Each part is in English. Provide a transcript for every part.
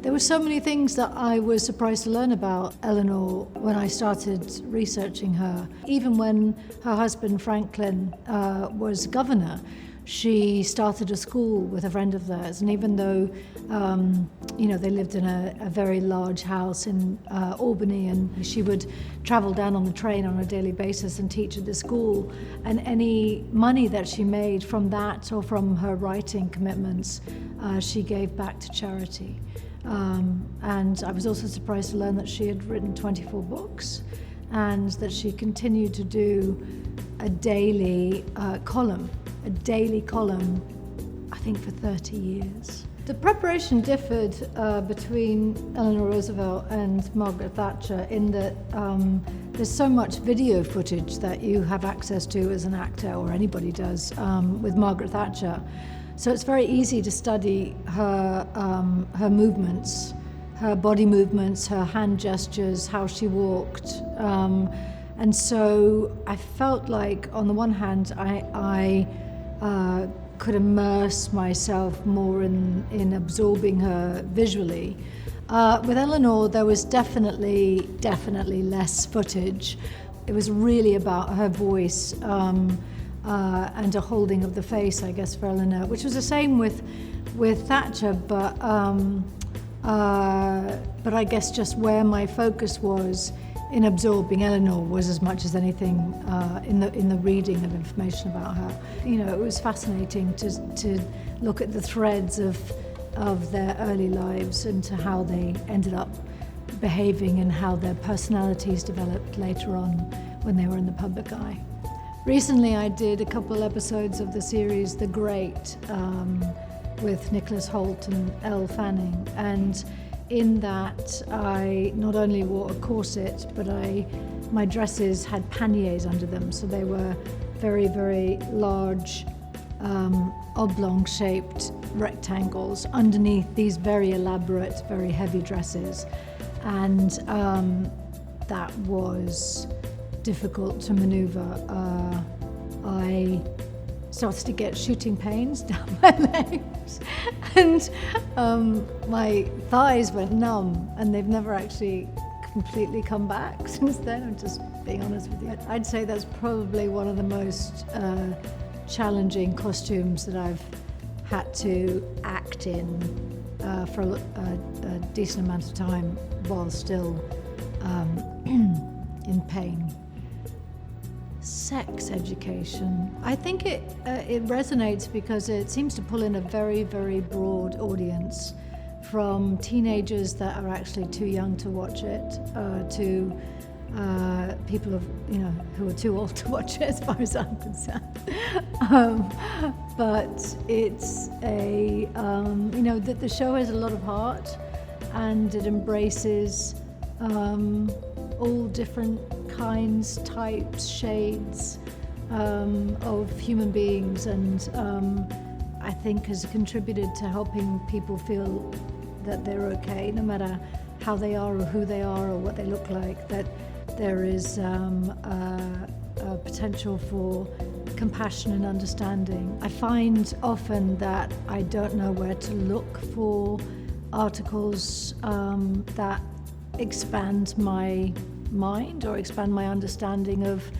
There were so many things that I was surprised to learn about Eleanor when I started researching her. Even when her husband Franklin was governor, she started a school with a friend of theirs, and even though they lived in a very large house in Albany, and she would travel down on the train on a daily basis and teach at the school, and any money that she made from that or from her writing commitments, she gave back to charity. And I was also surprised to learn that she had written 24 books and that she continued to do a daily column, I think for 30 years. The preparation differed between Eleanor Roosevelt and Margaret Thatcher in that there's so much video footage that you have access to as an actor, or anybody does, with Margaret Thatcher. So it's very easy to study her movements, her body movements, her hand gestures, how she walked. And so I felt like, on the one hand, I could immerse myself more in absorbing her visually. With Eleanor, there was definitely less footage. It was really about her voice and a holding of the face, I guess, for Eleanor, which was the same with Thatcher, but I guess just where my focus was in absorbing Eleanor was as much as anything in the reading of information about her. It was fascinating to look at the threads of their early lives and to how they ended up behaving and how their personalities developed later on when they were in the public eye. Recently I did a couple episodes of the series The Great with Nicholas Hoult and Elle Fanning, and in that I not only wore a corset, but my dresses had panniers under them, so they were very, very large, oblong-shaped rectangles underneath these very elaborate, very heavy dresses. And that was difficult to maneuver. I started to get shooting pains down my legs, and my thighs went numb, and they've never actually completely come back since then. I'm just being honest with you. I'd say that's probably one of the most challenging costumes that I've had to act in for a decent amount of time while still in pain. Sex education. I think it resonates because it seems to pull in a very, very broad audience, from teenagers that are actually too young to watch it to people who are too old to watch it, as far as I'm concerned. But it's the show has a lot of heart, and it embraces all different kinds, types, shades of human beings, and I think has contributed to helping people feel that they're okay, no matter how they are or who they are or what they look like, that there is a potential for compassion and understanding. I find often that I don't know where to look for articles that expand my mind or expand my understanding of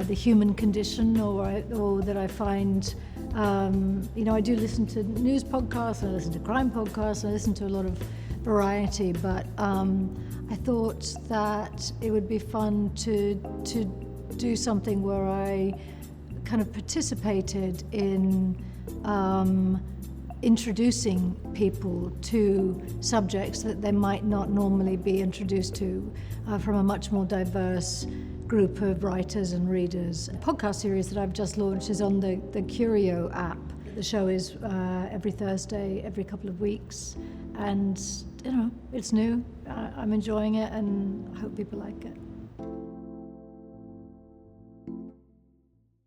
the human condition, or that I find, I do listen to news podcasts, I listen to crime podcasts, I listen to a lot of variety, but I thought that it would be fun to do something where I kind of participated in introducing people to subjects that they might not normally be introduced to from a much more diverse group of writers and readers. The podcast series that I've just launched is on the Curio app. The show is every Thursday, every couple of weeks, and it's new. I'm enjoying it, and I hope people like it.